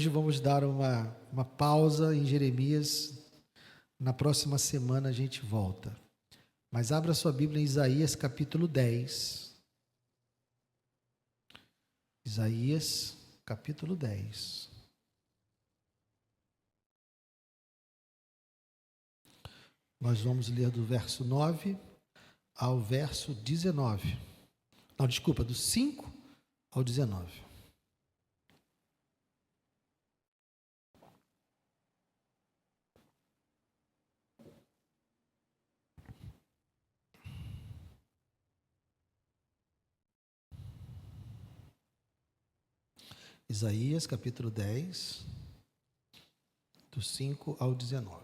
hoje vamos dar uma pausa em Jeremias. Na próxima semana a gente volta. Mas abra sua Bíblia em Isaías capítulo 10. Isaías capítulo 10. Nós vamos ler do verso 9 ao verso 19. Não, desculpa, do 5 ao 19. Isaías capítulo 10, do 5 ao 19.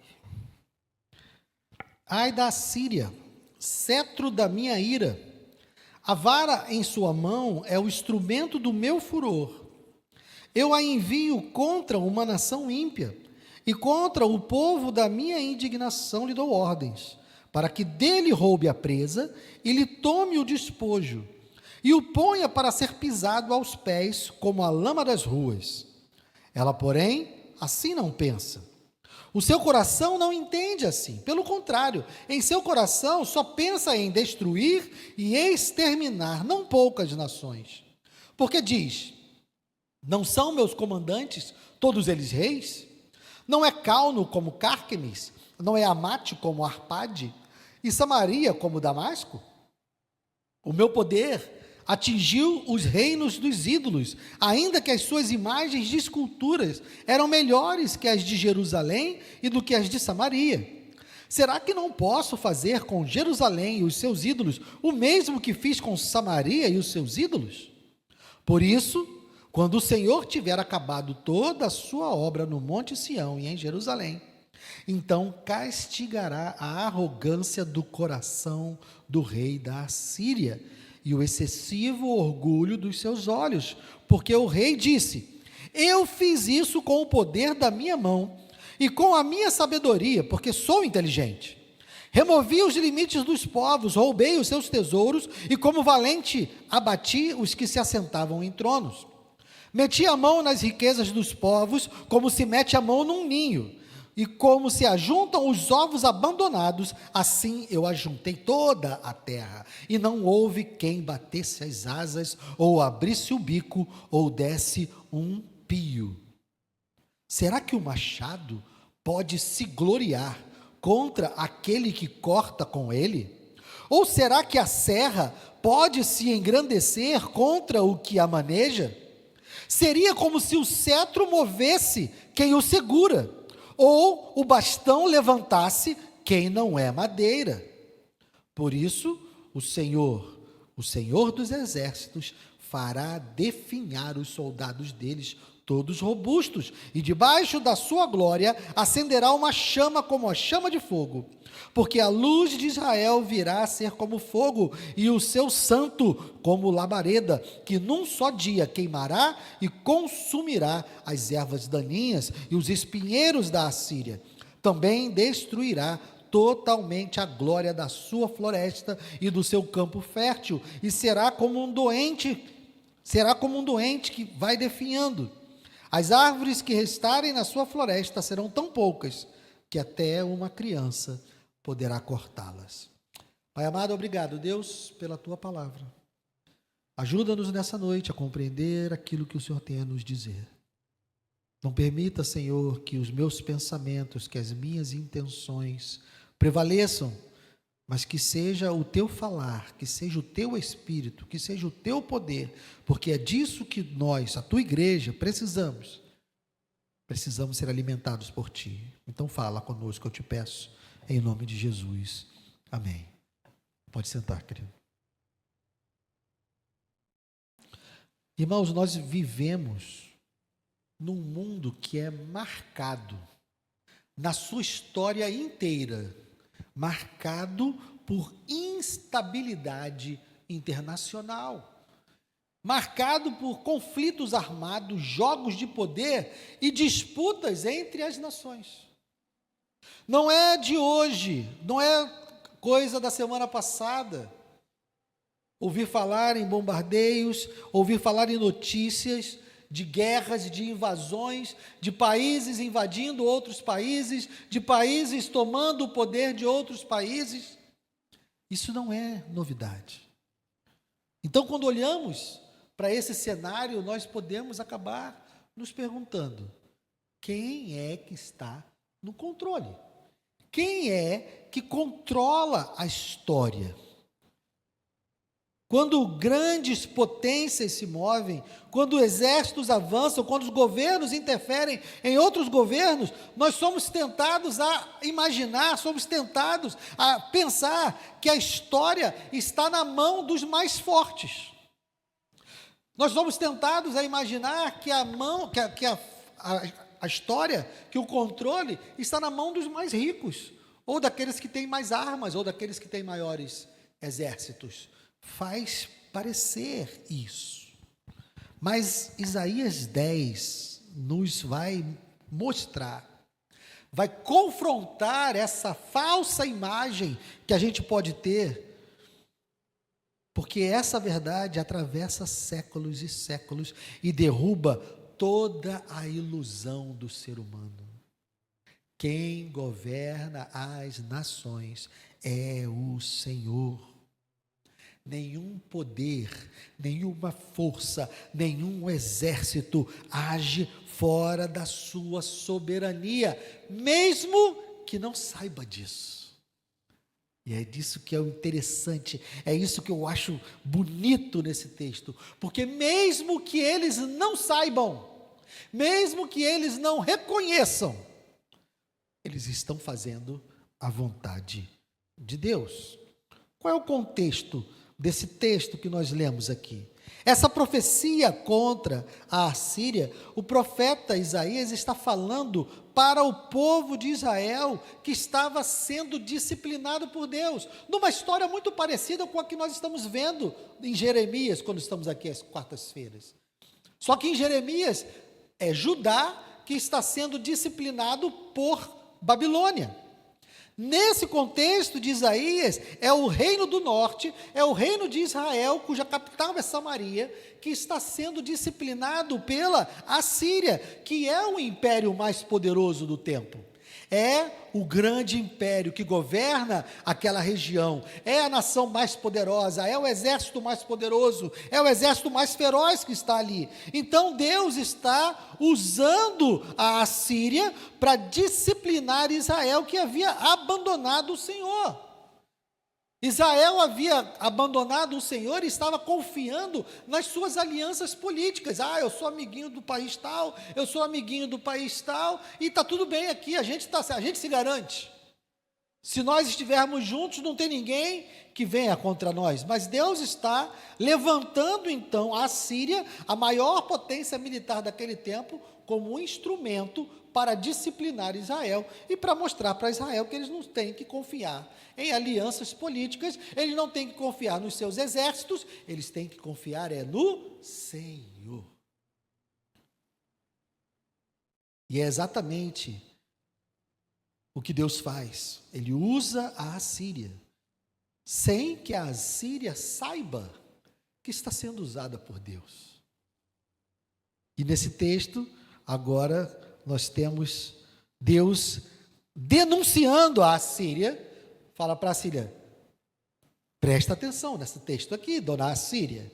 Ai da Síria, cetro da minha ira, a vara em sua mão é o instrumento do meu furor. Eu a envio contra uma nação ímpia, e contra o povo da minha indignação lhe dou ordens, para que dele roube a presa e lhe tome o despojo, e o ponha para ser pisado aos pés como a lama das ruas. Ela, porém, assim não pensa. O seu coração não entende assim. Pelo contrário, em seu coração só pensa em destruir e exterminar não poucas nações. Porque diz: não são meus comandantes todos eles reis? Não é Calno como Cárquemes? Não é Amate como Arpade? E Samaria como Damasco? O meu poder atingiu os reinos dos ídolos, ainda que as suas imagens de esculturas eram melhores que as de Jerusalém e do que as de Samaria. Será que não posso fazer com Jerusalém e os seus ídolos o mesmo que fiz com Samaria e os seus ídolos? Por isso, quando o Senhor tiver acabado toda a sua obra no Monte Sião e em Jerusalém, então castigará a arrogância do coração do rei da Assíria e o excessivo orgulho dos seus olhos, porque o rei disse: eu fiz isso com o poder da minha mão e com a minha sabedoria, porque sou inteligente. Removi os limites dos povos, roubei os seus tesouros e como valente abati os que se assentavam em tronos. Meti a mão nas riquezas dos povos, como se mete a mão num ninho, e como se ajuntam os ovos abandonados, assim eu ajuntei toda a terra, e não houve quem batesse as asas, ou abrisse o bico, ou desse um pio. Será que o machado pode se gloriar contra aquele que corta com ele? Ou será que a serra pode se engrandecer contra o que a maneja? Seria como se o cetro movesse quem o segura, ou o bastão levantasse quem não é madeira. Por isso, o Senhor dos exércitos, fará definhar os soldados deles, todos robustos, e debaixo da sua glória acenderá uma chama como a chama de fogo, porque a luz de Israel virá a ser como fogo, e o seu santo como labareda, que num só dia queimará e consumirá as ervas daninhas e os espinheiros da Assíria. Também destruirá totalmente a glória da sua floresta e do seu campo fértil, e será como um doente que vai definhando. As árvores que restarem na sua floresta serão tão poucas que até uma criança poderá cortá-las. Pai amado, obrigado, Deus, pela tua palavra. Ajuda-nos nessa noite a compreender aquilo que o Senhor tem a nos dizer. Não permita, Senhor, que os meus pensamentos, que as minhas intenções prevaleçam, mas que seja o teu falar, que seja o teu espírito, que seja o teu poder, porque é disso que nós, a tua igreja, precisamos ser alimentados por ti. Então fala conosco, eu te peço, em nome de Jesus, amém. Pode sentar, querido. Irmãos, nós vivemos num mundo que é marcado, na sua história inteira, marcado por instabilidade internacional, marcado por conflitos armados, jogos de poder e disputas entre as nações. Não é de hoje, não é coisa da semana passada. Ouvir falar em bombardeios, ouvir falar em notícias de guerras, de invasões, de países invadindo outros países, de países tomando o poder de outros países. Isso não é novidade. Então, quando olhamos para esse cenário, nós podemos acabar nos perguntando: quem é que está no controle? Quem é que controla a história? Quando grandes potências se movem, quando exércitos avançam, quando os governos interferem em outros governos, nós somos tentados a imaginar, somos tentados a pensar que a história está na mão dos mais fortes. Nós somos tentados a imaginar que a história, que o controle está na mão dos mais ricos, ou daqueles que têm mais armas, ou daqueles que têm maiores exércitos. Faz parecer isso. Mas Isaías 10 nos vai mostrar, vai confrontar essa falsa imagem que a gente pode ter, porque essa verdade atravessa séculos e séculos e derruba toda a ilusão do ser humano. Quem governa as nações é o Senhor. Nenhum poder, nenhuma força, nenhum exército age fora da sua soberania, mesmo que não saiba disso. E é disso que é o interessante, é isso que eu acho bonito nesse texto, porque mesmo que eles não saibam, mesmo que eles não reconheçam, eles estão fazendo a vontade de Deus. Qual é o contexto desse texto que nós lemos aqui? Essa profecia contra a Assíria, o profeta Isaías está falando para o povo de Israel que estava sendo disciplinado por Deus, numa história muito parecida com a que nós estamos vendo em Jeremias, quando estamos aqui às quartas-feiras. Só que em Jeremias é Judá que está sendo disciplinado por Babilônia. Nesse contexto de Isaías, é o reino do norte, é o reino de Israel, cuja capital é Samaria, que está sendo disciplinado pela Assíria, que é o império mais poderoso do tempo. É o grande império que governa aquela região, é a nação mais poderosa, é o exército mais poderoso, é o exército mais feroz que está ali. Então Deus está usando a Assíria para disciplinar Israel, que havia abandonado o Senhor. Israel havia abandonado o Senhor e estava confiando nas suas alianças políticas. Eu sou amiguinho do país tal, eu sou amiguinho do país tal, e está tudo bem aqui, a gente se garante. Se nós estivermos juntos, não tem ninguém que venha contra nós. Mas Deus está levantando então a Síria, a maior potência militar daquele tempo, como um instrumento para disciplinar Israel e para mostrar para Israel que eles não têm que confiar em alianças políticas, eles não têm que confiar nos seus exércitos, eles têm que confiar no Senhor. E é exatamente o que Deus faz. Ele usa a Assíria, sem que a Assíria saiba que está sendo usada por Deus. E nesse texto, agora, nós temos Deus denunciando a Assíria. Fala para a Assíria, presta atenção nesse texto aqui, dona Assíria.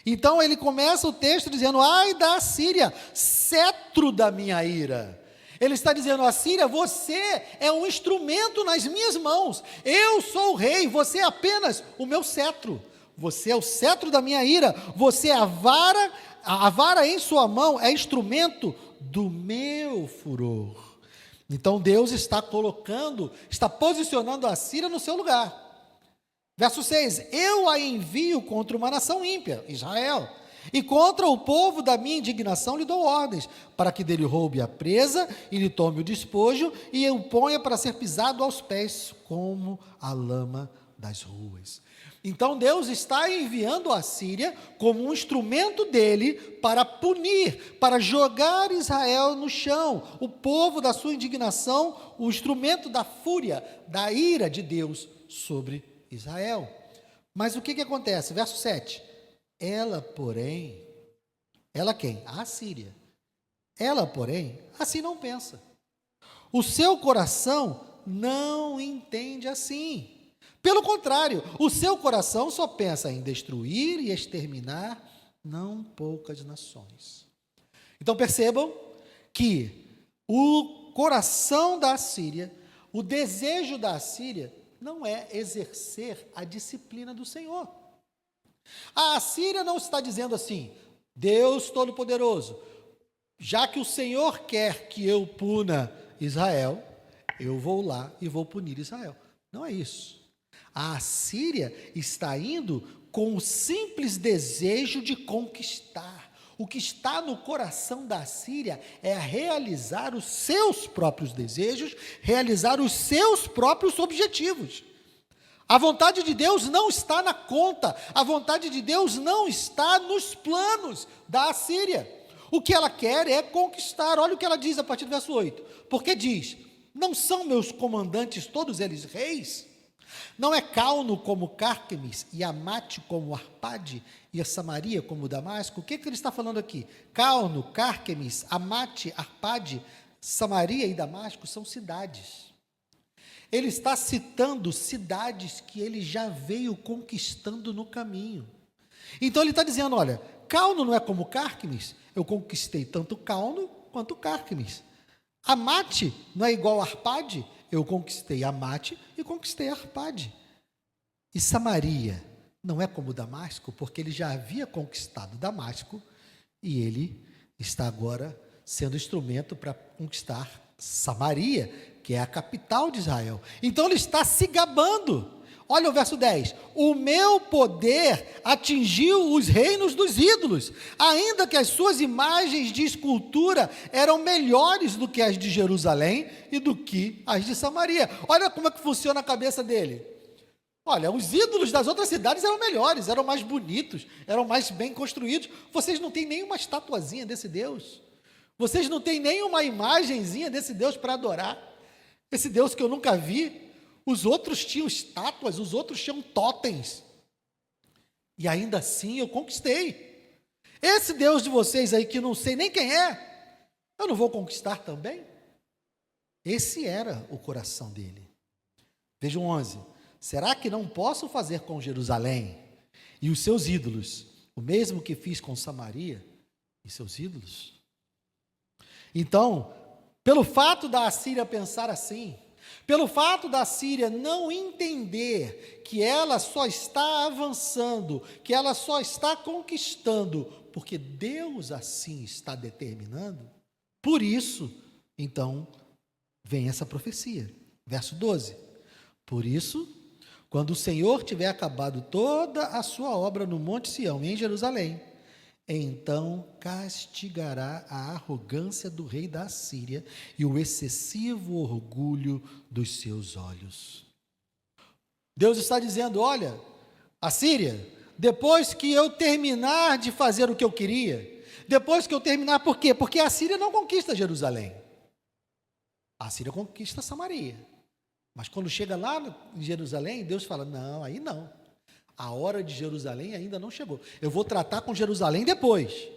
Então ele começa o texto dizendo: ai da Assíria, cetro da minha ira. Ele está dizendo: Assíria, você é um instrumento nas minhas mãos, eu sou o rei, você é apenas o meu cetro, você é o cetro da minha ira, você é a vara em sua mão é instrumento do meu furor. Então Deus está posicionando a Assíria no seu lugar. Verso 6, eu a envio contra uma nação ímpia, Israel, e contra o povo da minha indignação lhe dou ordens, para que dele roube a presa, e lhe tome o despojo, e o ponha para ser pisado aos pés, como a lama das ruas. Então Deus está enviando a Síria como um instrumento dele para punir, para jogar Israel no chão, o povo da sua indignação, o instrumento da fúria, da ira de Deus sobre Israel. Mas o que acontece? Verso 7, ela, porém, Ela quem? A Assíria. Ela, porém, assim não pensa. O seu coração não entende assim. Pelo contrário, o seu coração só pensa em destruir e exterminar não poucas nações. Então percebam que o coração da Assíria, o desejo da Assíria, não é exercer a disciplina do Senhor. A Assíria não está dizendo assim: Deus Todo-Poderoso, já que o Senhor quer que eu puna Israel, eu vou lá e vou punir Israel. Não é isso. A Assíria está indo com o simples desejo de conquistar. O que está no coração da Assíria é realizar os seus próprios desejos, realizar os seus próprios objetivos. A vontade de Deus não está na conta, a vontade de Deus não está nos planos da Assíria. O que ela quer é conquistar. Olha o que ela diz a partir do verso 8. Porque diz: não são meus comandantes todos eles reis? Não é Calno como Cárquemes, e Amate como Arpade, e a Samaria como Damasco? O que ele está falando aqui? Calno, Cárquemes, Amate, Arpade, Samaria e Damasco são cidades. Ele está citando cidades que ele já veio conquistando no caminho. Então ele está dizendo: olha, Calno não é como Cárquemes, eu conquistei tanto Calno quanto Cárquemes. Amate não é igual a Arpade, eu conquistei Amate e conquistei Arpade. E Samaria não é como Damasco, porque ele já havia conquistado Damasco e ele está agora sendo instrumento para conquistar Samaria, que é a capital de Israel. Então ele está se gabando. Olha o verso 10. O meu poder atingiu os reinos dos ídolos, ainda que as suas imagens de escultura eram melhores do que as de Jerusalém e do que as de Samaria. Olha como é que funciona a cabeça dele. Olha, os ídolos das outras cidades eram melhores, eram mais bonitos, eram mais bem construídos. Vocês não têm nenhuma estatuazinha desse Deus. Vocês não têm nenhuma imagenzinha desse Deus para adorar. Esse Deus que eu nunca vi. Os outros tinham estátuas, os outros tinham totens. E ainda assim eu conquistei. Esse Deus de vocês aí que não sei nem quem é, eu não vou conquistar também? Esse era o coração dele. Vejam 11. Será que não posso fazer com Jerusalém e os seus ídolos o mesmo que fiz com Samaria e seus ídolos? Então, pelo fato da Assíria pensar assim, pelo fato da Síria não entender que ela só está avançando, que ela só está conquistando, porque Deus assim está determinando, por isso, então, vem essa profecia. Verso 12. Por isso, quando o Senhor tiver acabado toda a sua obra no Monte Sião e em Jerusalém, então castigará a arrogância do rei da Assíria e o excessivo orgulho dos seus olhos. Deus está dizendo: olha, Assíria, depois que eu terminar de fazer o que eu queria, depois que eu terminar, por quê? Porque a Assíria não conquista Jerusalém. A Assíria conquista Samaria. Mas quando chega lá em Jerusalém, Deus fala: não, aí não. A hora de Jerusalém ainda não chegou. Eu vou tratar com Jerusalém depois.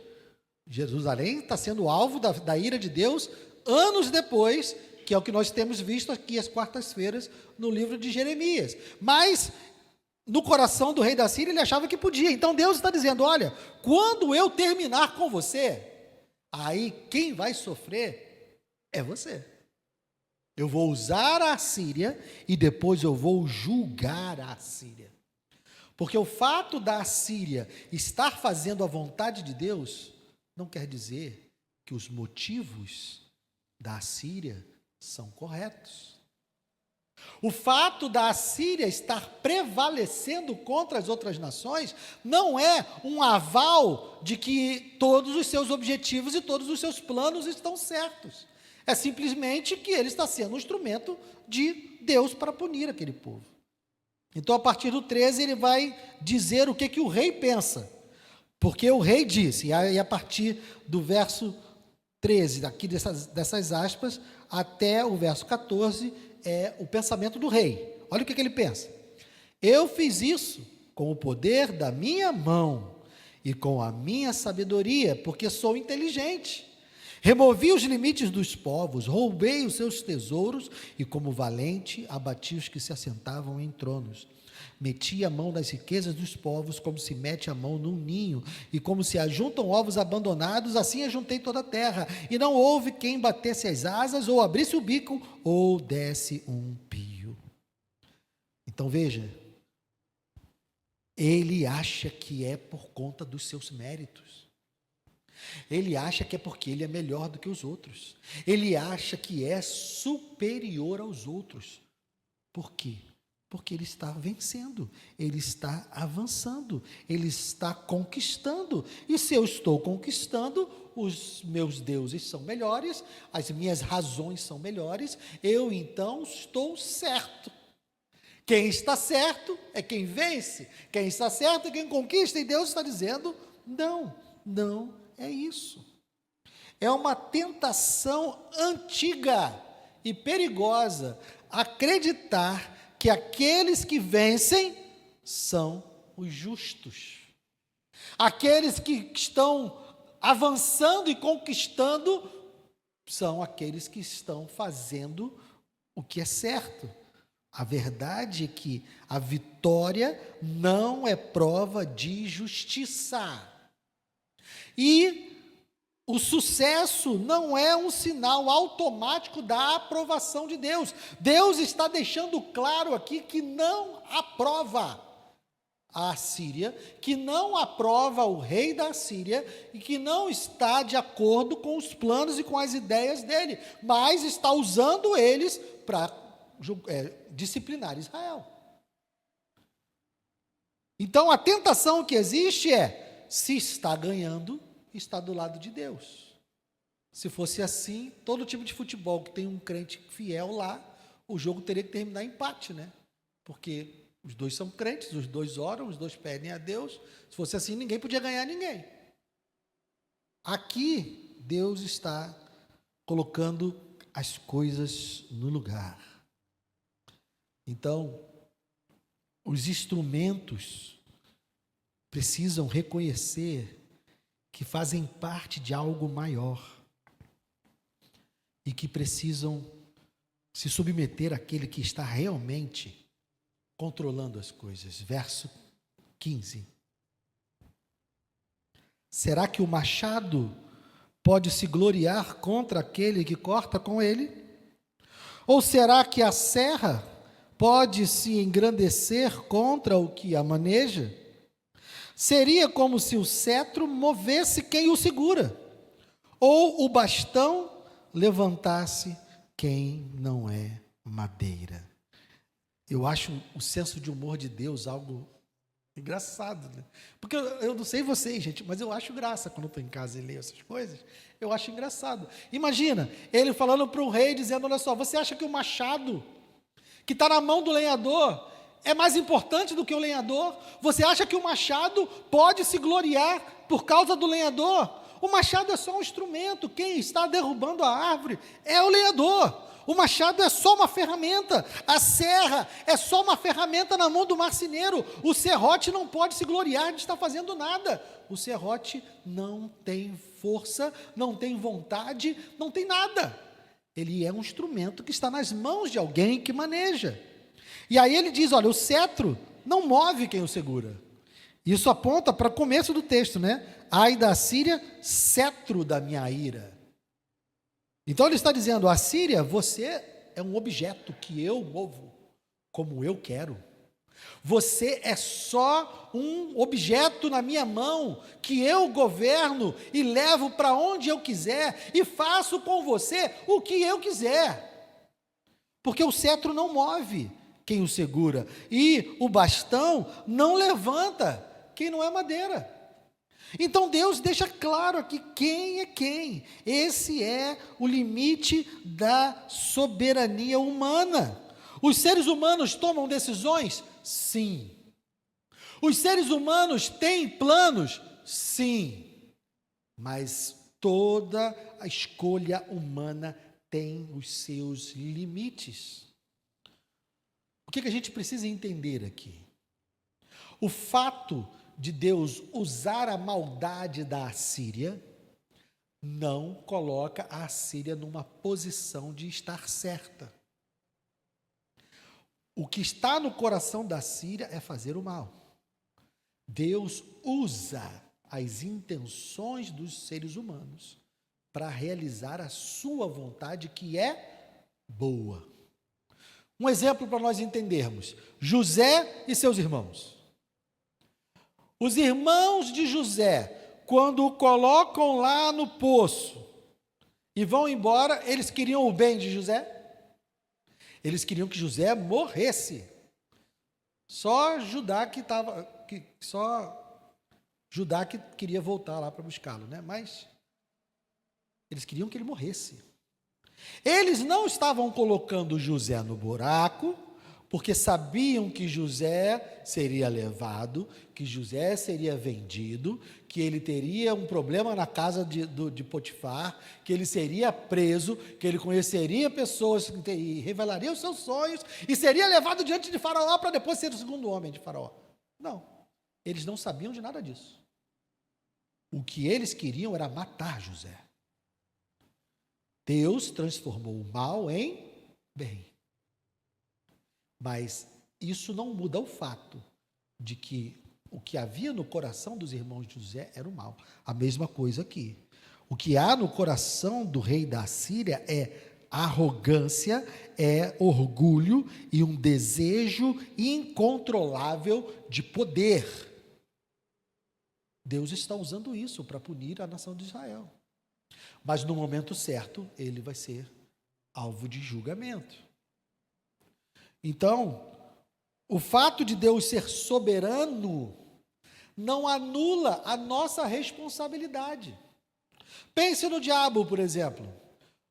Jerusalém está sendo alvo da ira de Deus anos depois, que é o que nós temos visto aqui às quartas-feiras no livro de Jeremias. Mas no coração do rei da Síria ele achava que podia. Então Deus está dizendo: olha, quando eu terminar com você, aí quem vai sofrer é você. Eu vou usar a Síria e depois eu vou julgar a Síria. Porque o fato da Assíria estar fazendo a vontade de Deus não quer dizer que os motivos da Assíria são corretos. O fato da Assíria estar prevalecendo contra as outras nações não é um aval de que todos os seus objetivos e todos os seus planos estão certos. É simplesmente que ele está sendo um instrumento de Deus para punir aquele povo. Então, a partir do 13, ele vai dizer o que o rei pensa. Porque o rei disse, e a partir do verso 13, aqui dessas aspas, até o verso 14, é o pensamento do rei. Olha o que ele pensa. Eu fiz isso com o poder da minha mão, e com a minha sabedoria, porque sou inteligente. Removi os limites dos povos, roubei os seus tesouros, e como valente, abati os que se assentavam em tronos. Meti a mão nas riquezas dos povos, como se mete a mão num ninho, e como se ajuntam ovos abandonados, assim ajuntei toda a terra, e não houve quem batesse as asas, ou abrisse o bico, ou desse um pio. Então veja, ele acha que é por conta dos seus méritos. Ele acha que é porque ele é melhor do que os outros. Ele acha que é superior aos outros. Por quê? Porque ele está vencendo, ele está avançando, ele está conquistando. E se eu estou conquistando, os meus deuses são melhores, as minhas razões são melhores, eu então estou certo. Quem está certo é quem vence, quem está certo é quem conquista, e Deus está dizendo, não é isso. É uma tentação antiga e perigosa acreditar que aqueles que vencem são os justos. Aqueles que estão avançando e conquistando são aqueles que estão fazendo o que é certo. A verdade é que a vitória não é prova de justiça. E o sucesso não é um sinal automático da aprovação de Deus. Deus está deixando claro aqui que não aprova a Assíria, que não aprova o rei da Assíria e que não está de acordo com os planos e com as ideias dele, mas está usando eles para disciplinar Israel. Então a tentação que existe é, se está ganhando, está do lado de Deus. Se fosse assim, todo time de futebol que tem um crente fiel lá, o jogo teria que terminar em empate, né? Porque os dois são crentes, os dois oram, os dois pedem a Deus. Se fosse assim, ninguém podia ganhar ninguém. Aqui, Deus está colocando as coisas no lugar. Então, os instrumentos precisam reconhecer que fazem parte de algo maior e que precisam se submeter àquele que está realmente controlando as coisas. Verso 15. Será que o machado pode se gloriar contra aquele que corta com ele? Ou será que a serra pode se engrandecer contra o que a maneja? Seria como se o cetro movesse quem o segura, ou o bastão levantasse quem não é madeira. Eu acho o senso de humor de Deus algo engraçado, né? Porque eu não sei vocês, gente, mas eu acho graça quando estou em casa e leio essas coisas. Eu acho engraçado. Imagina, ele falando para o rei, dizendo, olha só, você acha que o machado que está na mão do lenhador é mais importante do que o lenhador? Você acha que o machado pode se gloriar por causa do lenhador? O machado é só um instrumento, quem está derrubando a árvore é o lenhador. O machado é só uma ferramenta, a serra é só uma ferramenta na mão do marceneiro. O serrote não pode se gloriar de estar fazendo nada. O serrote não tem força, não tem vontade, não tem nada. Ele é um instrumento que está nas mãos de alguém que maneja. E aí ele diz, olha, o cetro não move quem o segura. Isso aponta para o começo do texto, né? Ai da Assíria, cetro da minha ira. Então ele está dizendo, Assíria, você é um objeto que eu movo como eu quero. Você é só um objeto na minha mão que eu governo e levo para onde eu quiser e faço com você o que eu quiser. Porque o cetro não move quem o segura e o bastão não levanta quem não é madeira. Então Deus deixa claro aqui quem é quem. Esse é o limite da soberania humana. Os seres humanos tomam decisões? Sim. Os seres humanos têm planos? Sim. Mas toda a escolha humana tem os seus limites. O que a gente precisa entender aqui? O fato de Deus usar a maldade da Assíria não coloca a Assíria numa posição de estar certa. O que está no coração da Síria é fazer o mal. Deus usa as intenções dos seres humanos para realizar a sua vontade, que é boa. Um exemplo para nós entendermos: José e seus irmãos. Os irmãos de José, quando o colocam lá no poço e vão embora, eles queriam o bem de José? Eles queriam que José morresse. Só Judá que queria voltar lá para buscá-lo, né? Mas eles queriam que ele morresse. Eles não estavam colocando José no buraco, porque sabiam que José seria levado, que José seria vendido, que ele teria um problema na casa de Potifar, que ele seria preso, que ele conheceria pessoas e revelaria os seus sonhos, e seria levado diante de Faraó para depois ser o segundo homem de Faraó. Não, eles não sabiam de nada disso. O que eles queriam era matar José. Deus transformou o mal em bem. Mas isso não muda o fato de que o que havia no coração dos irmãos de José era o mal. A mesma coisa aqui. O que há no coração do rei da Síria é arrogância, é orgulho e um desejo incontrolável de poder. Deus está usando isso para punir a nação de Israel. Mas no momento certo, ele vai ser alvo de julgamento. Então, o fato de Deus ser soberano não anula a nossa responsabilidade. Pense no diabo, por exemplo.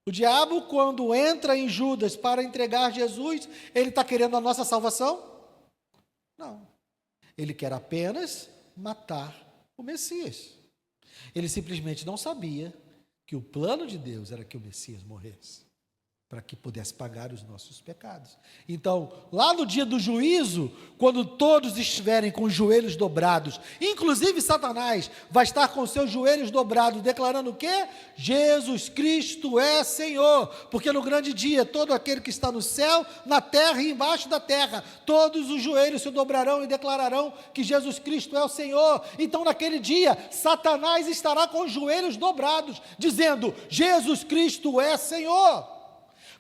O diabo, quando entra em Judas para entregar Jesus, ele está querendo a nossa salvação? Não. Ele quer apenas matar o Messias. Ele simplesmente não sabia que o plano de Deus era que o Messias morresse, para que pudesse pagar os nossos pecados. Então, lá no dia do juízo, quando todos estiverem com os joelhos dobrados, inclusive Satanás vai estar com seus joelhos dobrados, declarando o quê? Jesus Cristo é Senhor, porque no grande dia, todo aquele que está no céu, na terra e embaixo da terra, todos os joelhos se dobrarão e declararão que Jesus Cristo é o Senhor. Então, naquele dia, Satanás estará com os joelhos dobrados, dizendo, Jesus Cristo é Senhor.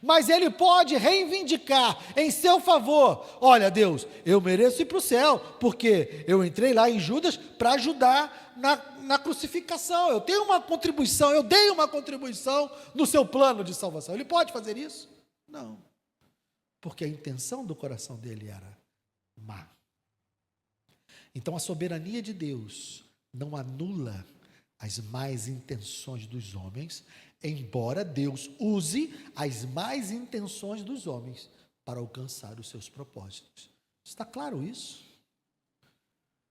Mas ele pode reivindicar em seu favor: olha, Deus, eu mereço ir para o céu, porque eu entrei lá em Judas para ajudar na crucificação, eu tenho uma contribuição, eu dei uma contribuição no seu plano de salvação. Ele pode fazer isso? Não, porque a intenção do coração dele era má. Então a soberania de Deus não anula as más intenções dos homens, embora Deus use as más intenções dos homens para alcançar os seus propósitos. Está claro isso?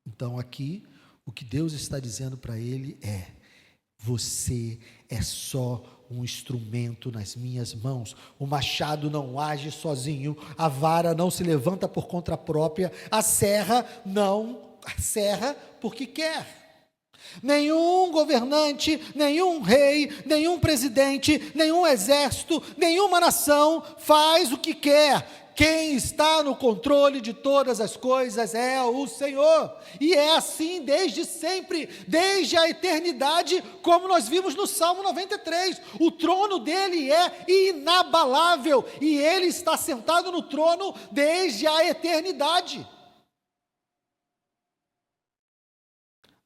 Então aqui, o que Deus está dizendo para ele é: você é só um instrumento nas minhas mãos. O machado não age sozinho, a vara não se levanta por conta própria, a serra não serra porque quer. Nenhum governante, nenhum rei, nenhum presidente, nenhum exército, nenhuma nação faz o que quer. Quem está no controle de todas as coisas é o Senhor. E é assim desde sempre, desde a eternidade, como nós vimos no Salmo 93. O trono dele é inabalável e ele está sentado no trono desde a eternidade.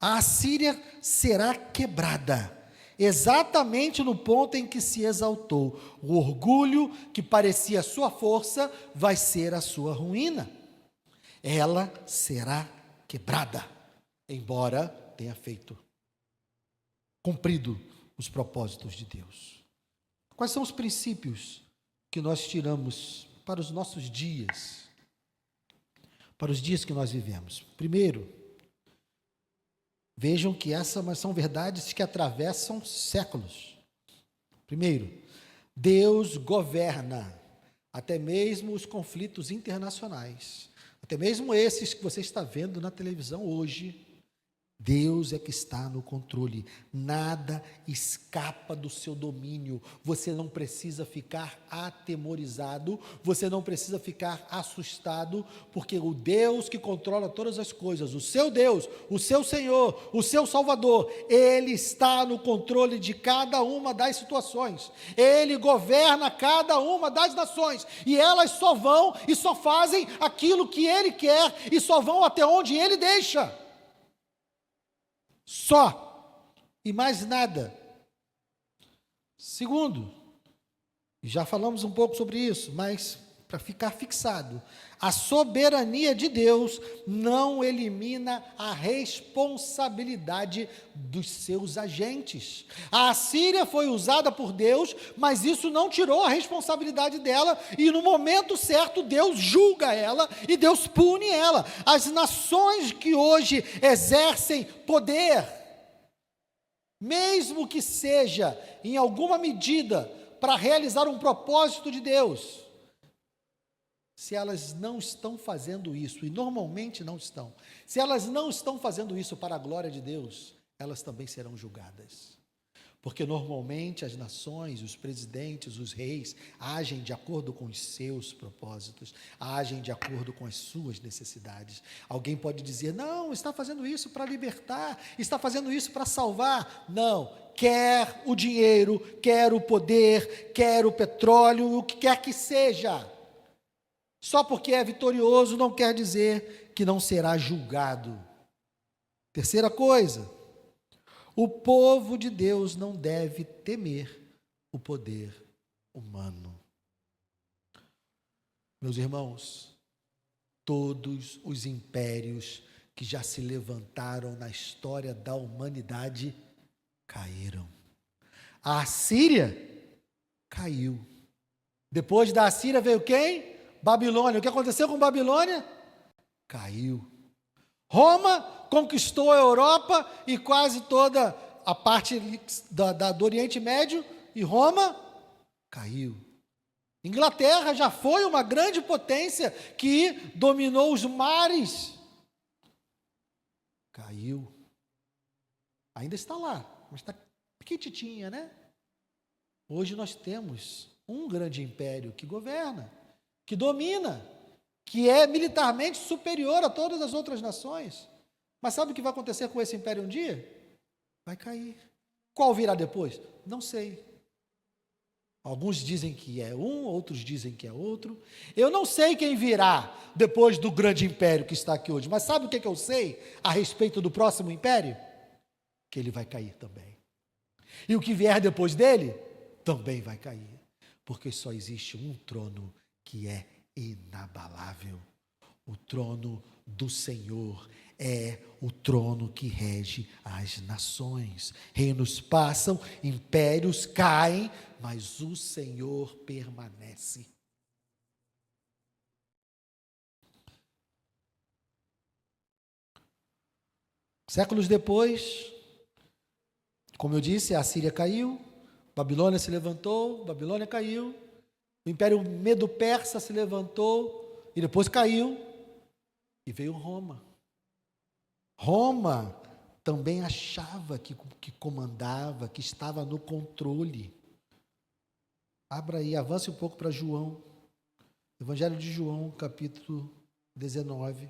A Assíria será quebrada, exatamente no ponto em que se exaltou. O orgulho que parecia sua força vai ser a sua ruína. Ela será quebrada, embora tenha cumprido os propósitos de Deus. Quais são os princípios que nós tiramos para os nossos dias, para os dias que nós vivemos? Primeiro, vejam que essas são verdades que atravessam séculos. Primeiro, Deus governa até mesmo os conflitos internacionais, até mesmo esses que você está vendo na televisão hoje. Deus é que está no controle, nada escapa do seu domínio. Você não precisa ficar atemorizado, você não precisa ficar assustado, porque o Deus que controla todas as coisas, o seu Deus, o seu Senhor, o seu Salvador, Ele está no controle de cada uma das situações, Ele governa cada uma das nações, e elas só vão e só fazem aquilo que Ele quer, e só vão até onde Ele deixa. Só, e mais nada. Segundo, já falamos um pouco sobre isso, mas para ficar fixado, a soberania de Deus não elimina a responsabilidade dos seus agentes. A Assíria foi usada por Deus, mas isso não tirou a responsabilidade dela, e no momento certo Deus julga ela e Deus pune ela. As nações que hoje exercem poder, mesmo que seja em alguma medida para realizar um propósito de Deus, se elas não estão fazendo isso, e normalmente não estão, se elas não estão fazendo isso para a glória de Deus, elas também serão julgadas. Porque normalmente as nações, os presidentes, os reis, agem de acordo com os seus propósitos, agem de acordo com as suas necessidades. Alguém pode dizer, não, está fazendo isso para libertar, está fazendo isso para salvar. Não, quer o dinheiro, quer o poder, quer o petróleo, o que quer que seja. Só porque é vitorioso não quer dizer que não será julgado. Terceira coisa, o povo de Deus não deve temer o poder humano. Meus irmãos, todos os impérios que já se levantaram na história da humanidade caíram. A Assíria caiu. Depois da Assíria veio quem? Babilônia. O que aconteceu com Babilônia? Caiu. Roma conquistou a Europa e quase toda a parte do Oriente Médio, e Roma caiu. Inglaterra já foi uma grande potência que dominou os mares. Caiu. Ainda está lá, mas está pequititinha, né? Hoje nós temos um grande império que governa, que domina, que é militarmente superior a todas as outras nações. Mas sabe o que vai acontecer com esse império um dia? Vai cair. Qual virá depois? Não sei. Alguns dizem que é um, outros dizem que é outro. Eu não sei quem virá depois do grande império que está aqui hoje, mas sabe o que eu sei a respeito do próximo império? Que ele vai cair também. E o que vier depois dele também vai cair, porque só existe um trono que é inabalável. O trono do Senhor é o trono que rege as nações. Reinos passam, impérios caem, mas o Senhor permanece. Séculos depois, como eu disse, a Assíria caiu, Babilônia se levantou, Babilônia caiu, o Império Medo-Persa se levantou e depois caiu, e veio Roma. Roma também achava que comandava, que estava no controle. Abra aí, avance um pouco para João, Evangelho de João, capítulo 19.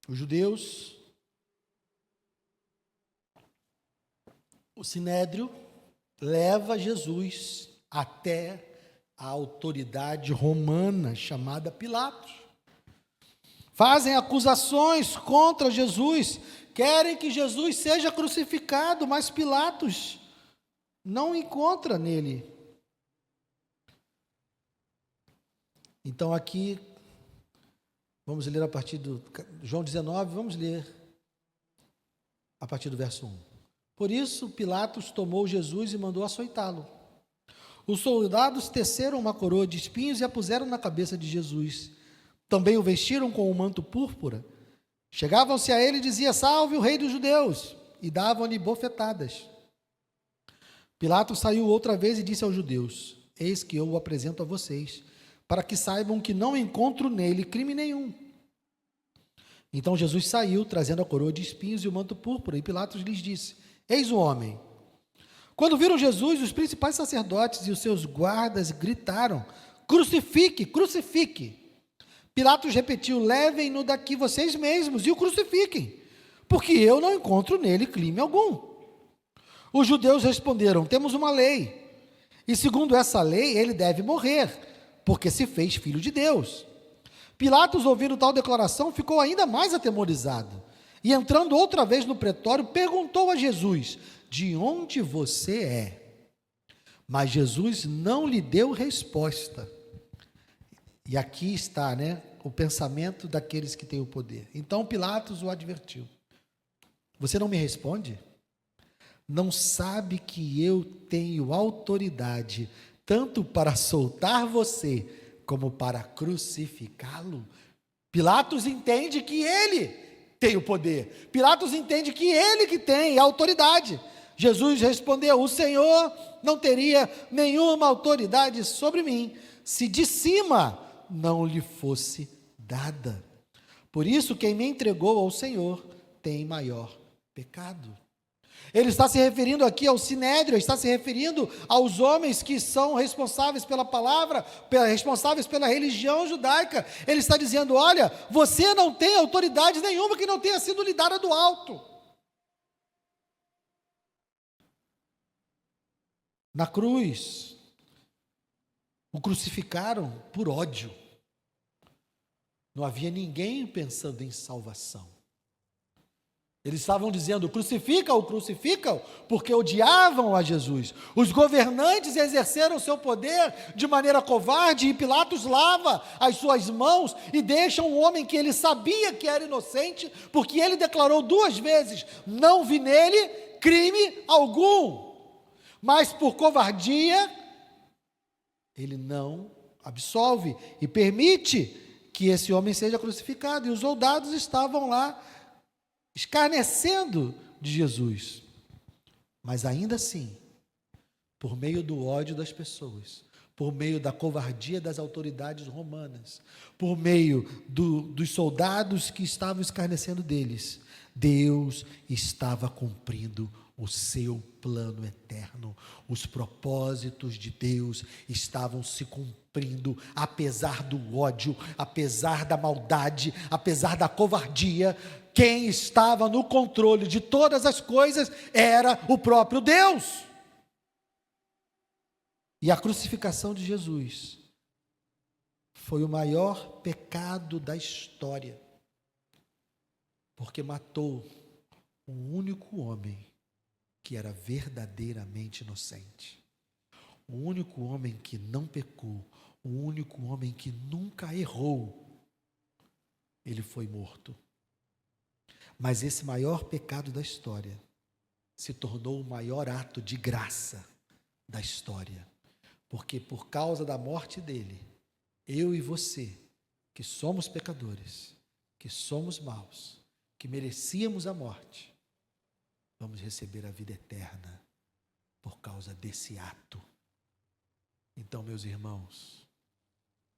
Os judeus, o Sinédrio, leva Jesus até a autoridade romana chamada Pilatos. Fazem acusações contra Jesus, querem que Jesus seja crucificado, mas Pilatos não encontra nele. Então aqui, vamos ler a partir do João 19, vamos ler a partir do verso 1. Por isso, Pilatos tomou Jesus e mandou açoitá-lo. Os soldados teceram uma coroa de espinhos e a puseram na cabeça de Jesus. Também o vestiram com um manto púrpura. Chegavam-se a ele e diziam, salve o rei dos judeus, e davam-lhe bofetadas. Pilatos saiu outra vez e disse aos judeus, Eis que eu o apresento a vocês, para que saibam que não encontro nele crime nenhum. Então Jesus saiu, trazendo a coroa de espinhos e o manto púrpura, e Pilatos lhes disse: Eis o homem. Quando viram Jesus, os principais sacerdotes e os seus guardas gritaram: Crucifique, crucifique. Pilatos repetiu: Levem-no daqui vocês mesmos e o crucifiquem, porque eu não encontro nele crime algum. Os judeus responderam: Temos uma lei, e segundo essa lei ele deve morrer, porque se fez filho de Deus. Pilatos, ouvindo tal declaração, ficou ainda mais atemorizado, e entrando outra vez no pretório, perguntou a Jesus: De onde você é? Mas Jesus não lhe deu resposta. E aqui está, o pensamento daqueles que têm o poder. Então Pilatos o advertiu: Você não me responde? Não sabe que eu tenho autoridade tanto para soltar você como para crucificá-lo? Pilatos entende que ele tem o poder. Pilatos entende que ele que tem a autoridade. Jesus respondeu: O Senhor não teria nenhuma autoridade sobre mim, se de cima não lhe fosse dada. Por isso, quem me entregou ao Senhor tem maior pecado. Ele está se referindo aqui ao Sinédrio, está se referindo aos homens que são responsáveis pela palavra, responsáveis pela religião judaica. Ele está dizendo: olha, você não tem autoridade nenhuma que não tenha sido lhe dada do alto. Na cruz, o crucificaram por ódio. Não havia ninguém pensando em salvação. Eles estavam dizendo: crucifica-o, crucifica-o, porque odiavam a Jesus. Os governantes exerceram seu poder de maneira covarde, e Pilatos lava as suas mãos e deixa um homem que ele sabia que era inocente, porque ele declarou 2 vezes: não vi nele crime algum. Mas por covardia, ele não absolve e permite que esse homem seja crucificado. E os soldados estavam lá escarnecendo de Jesus. Mas ainda assim, por meio do ódio das pessoas, por meio da covardia das autoridades romanas, por meio dos soldados que estavam escarnecendo deles, Deus estava cumprindo o seu plano eterno. Os propósitos de Deus estavam se cumprindo, apesar do ódio, apesar da maldade, apesar da covardia. Quem estava no controle de todas as coisas era o próprio Deus. E a crucificação de Jesus foi o maior pecado da história, porque matou um único homem que era verdadeiramente inocente, o único homem que não pecou, o único homem que nunca errou. Ele foi morto. Mas esse maior pecado da história se tornou o maior ato de graça da história, porque por causa da morte dele, eu e você, que somos pecadores, que somos maus, que merecíamos a morte, vamos receber a vida eterna por causa desse ato. Então, meus irmãos,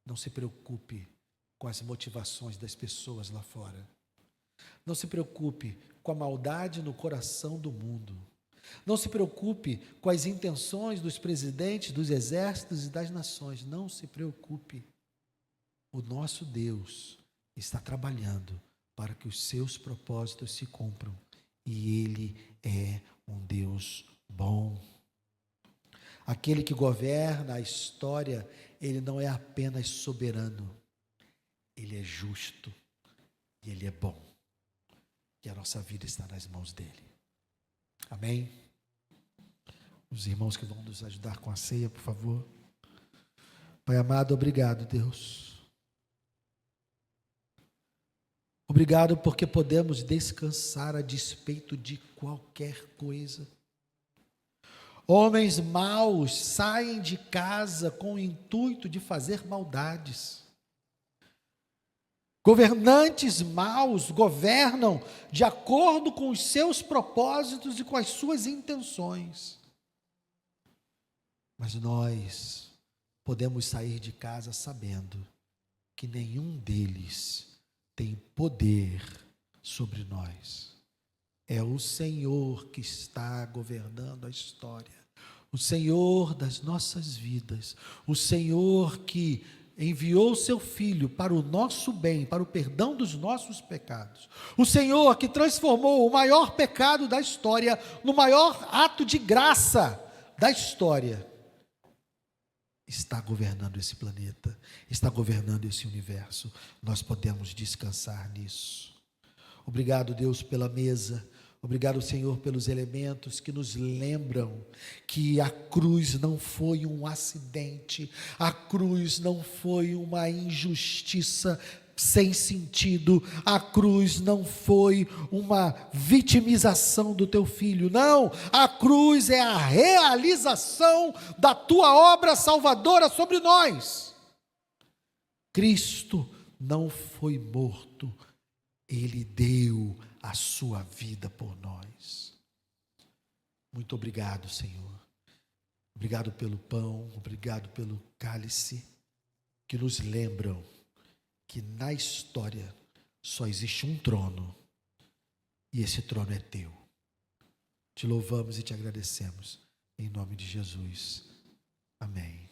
não se preocupe com as motivações das pessoas lá fora. Não se preocupe com a maldade no coração do mundo. Não se preocupe com as intenções dos presidentes, dos exércitos e das nações. Não se preocupe. O nosso Deus está trabalhando para que os seus propósitos se cumpram. E Ele é um Deus bom. Aquele que governa a história, Ele não é apenas soberano, Ele é justo e Ele é bom. E a nossa vida está nas mãos dEle. Amém? Os irmãos que vão nos ajudar com a ceia, por favor. Pai amado, obrigado, Deus. Obrigado porque podemos descansar a despeito de qualquer coisa. Homens maus saem de casa com o intuito de fazer maldades. Governantes maus governam de acordo com os seus propósitos e com as suas intenções. Mas nós podemos sair de casa sabendo que nenhum deles tem poder sobre nós. É o Senhor que está governando a história, o Senhor das nossas vidas, o Senhor que enviou o seu Filho para o nosso bem, para o perdão dos nossos pecados, o Senhor que transformou o maior pecado da história no maior ato de graça da história, está governando esse planeta, está governando esse universo. Nós podemos descansar nisso. Obrigado, Deus, pela mesa. Obrigado, Senhor, pelos elementos que nos lembram que a cruz não foi um acidente, a cruz não foi uma injustiça sem sentido, a cruz não foi uma vitimização do teu filho, não, a cruz é a realização da tua obra salvadora sobre nós. Cristo não foi morto, ele deu a sua vida por nós. Muito obrigado, Senhor. Obrigado pelo pão, obrigado pelo cálice, que nos lembram que na história só existe um trono, e esse trono é teu. Te louvamos e te agradecemos, em nome de Jesus. Amém.